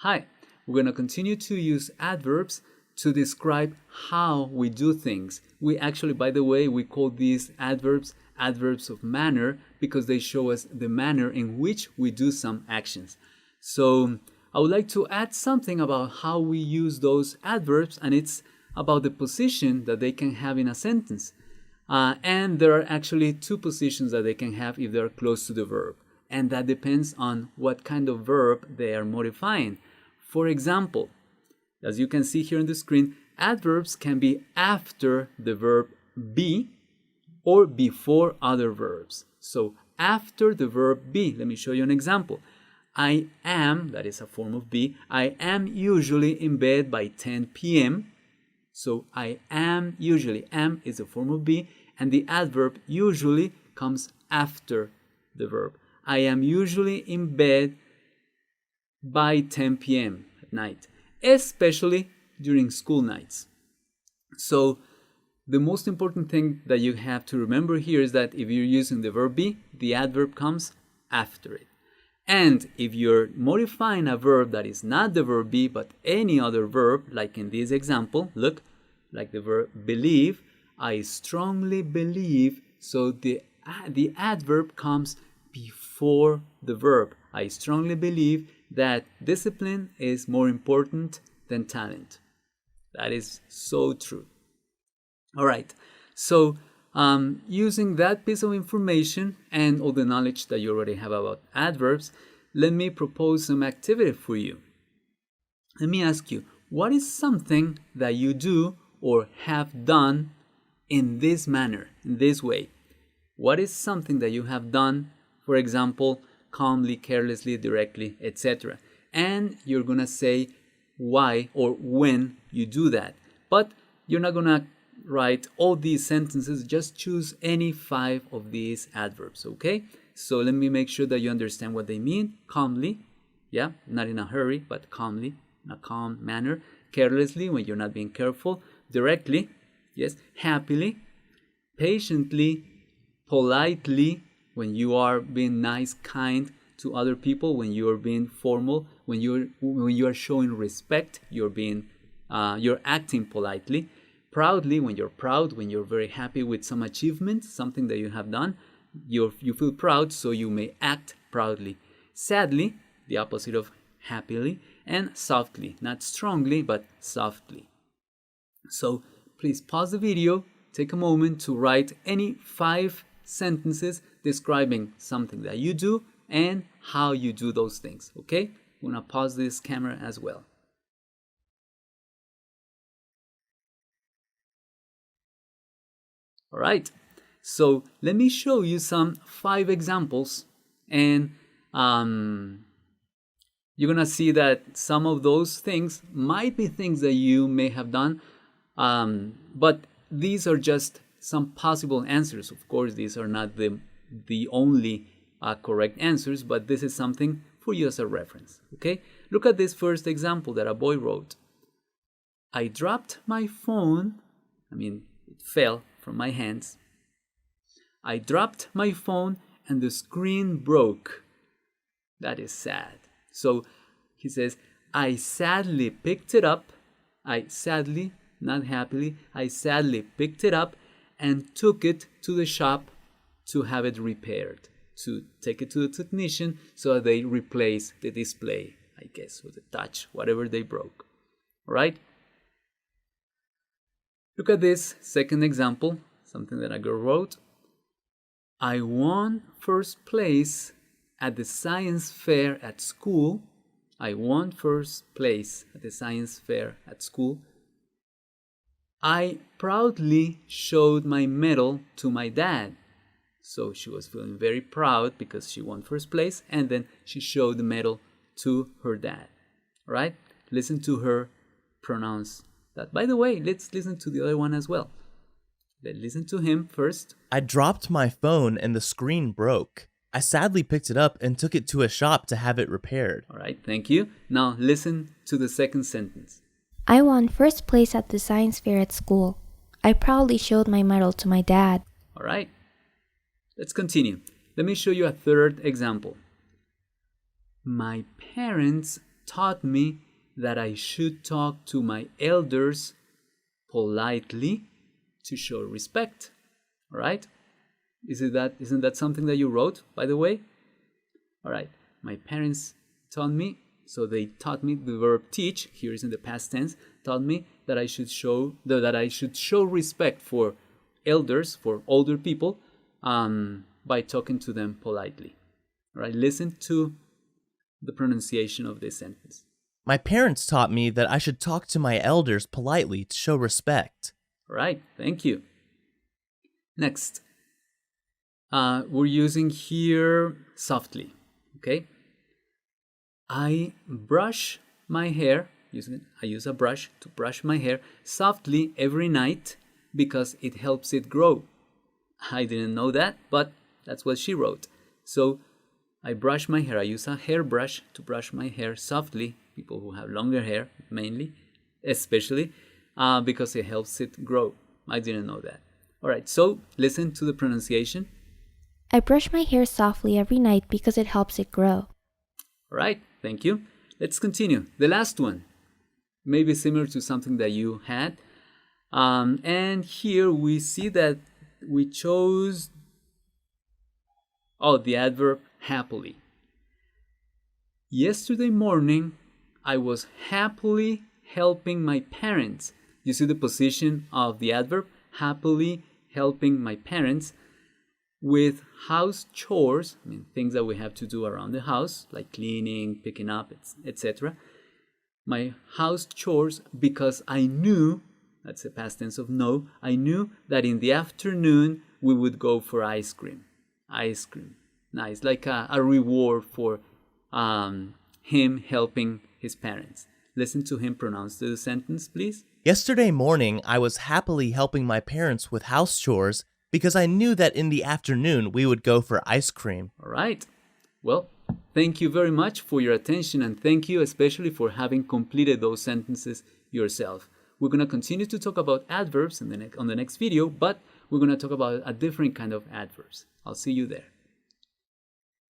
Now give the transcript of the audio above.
Hi, we're going to continue to use adverbs to describe how we do things. We actually, by the way, we call these adverbs adverbs of manner because they show us the manner in which we do some actions. So I would like to add something about how we use those adverbs, and it's about the position that they can have in a sentence. And there are actually two positions that they can have if they're close to the verb. And that depends on what kind of verb they are modifying. For example, as you can see here on the screen, adverbs can be after the verb be or before other verbs. So after the verb be, let me show you an example. I am, that is a form of be, I am usually in bed by 10 p.m. So I am usually, am is a form of be, and the adverb usually comes after the verb. I am usually in bed by 10 p.m. at night, especially during school nights. So the most important thing that you have to remember here is that if you're using the verb be, the adverb comes after it. And if you're modifying a verb that is not the verb be but any other verb, like in this example, look, like the verb believe, I strongly believe, so the adverb comes before the verb. I strongly believe that discipline is more important than talent. That is so true. All right, so using that piece of information and all the knowledge that you already have about adverbs, let me propose some activity for you. Let me ask you, what is something that you do or have done in this manner, in this way? What is something that you have done, for example, calmly, carelessly, directly, etc.? And you're going to say why or when you do that. But you're not going to write all these sentences, just choose any 5 of these adverbs, okay? So let me make sure that you understand what they mean. Calmly, yeah, not in a hurry, but calmly, in a calm manner. Carelessly, when you're not being careful. Directly, yes. Happily, patiently, politely, when you are being nice, kind to other people, when you are being formal, when you are showing respect, you're acting politely. Proudly, when you're proud, when you're very happy with some achievement, something that you have done, you feel proud, so you may act proudly. Sadly, the opposite of happily, and softly, not strongly, but softly. So please pause the video, take a moment to write any 5 sentences describing something that you do and how you do those things, okay? I'm gonna pause this camera as well. All right, so let me show you some 5 examples, and you're gonna see that some of those things might be things that you may have done, but these are just some possible answers. Of course, these are not the only correct answers, but this is something for you as a reference, okay? Look at this first example that a boy wrote. I dropped my phone, it fell from my hands. I dropped my phone and the screen broke. That is sad. So he says, I sadly picked it up. I sadly, not happily, I sadly picked it up and took it to the shop to have it repaired, to take it to the technician so that they replace the display, I guess, or the touch, whatever they broke. All right? Look at this second example, something that a girl wrote. I won first place at the science fair at school. I won first place at the science fair at school. I proudly showed my medal to my dad. So she was feeling very proud because she won first place, and then she showed the medal to her dad. All right? Listen to her pronounce that. By the way, let's listen to the other one as well. Let's listen to him first. I dropped my phone and the screen broke. I sadly picked it up and took it to a shop to have it repaired. All right, thank you. Now listen to the second sentence. I won first place at the science fair at school. I proudly showed my medal to my dad. All right, let's continue. Let me show you a third example. My parents taught me that I should talk to my elders politely to show respect. All right? Isn't that something that you wrote, by the way? All right. My parents taught me, so they taught me the verb teach, here is in the past tense, taught me that I should show respect for elders, for older people, by talking to them politely. All right, listen to the pronunciation of this sentence. My parents taught me that I should talk to my elders politely to show respect. All right, thank you. Next, we're using here softly, okay? I brush my hair, I use a brush to brush my hair softly every night because it helps it grow. I didn't know that, but that's what she wrote. So I brush my hair, I use a hairbrush to brush my hair softly, people who have longer hair mainly, especially, because it helps it grow. I didn't know that. All right, so listen to the pronunciation. I brush my hair softly every night because it helps it grow. All right, thank you. Let's continue. The last one, maybe similar to something that you had. And here we see that we chose, the adverb happily. Yesterday morning, I was happily helping my parents. You see the position of the adverb, happily helping my parents with house chores, things that we have to do around the house, like cleaning, picking up, etc. My house chores because I knew, that's the past tense of know, I knew that in the afternoon we would go for ice cream. Ice cream. Nice, like a reward for him helping his parents. Listen to him pronounce the sentence, please. Yesterday morning, I was happily helping my parents with house chores because I knew that in the afternoon we would go for ice cream. All right. Well, thank you very much for your attention, and thank you especially for having completed those sentences yourself. We're going to continue to talk about adverbs on the next video, but we're going to talk about a different kind of adverbs. I'll see you there.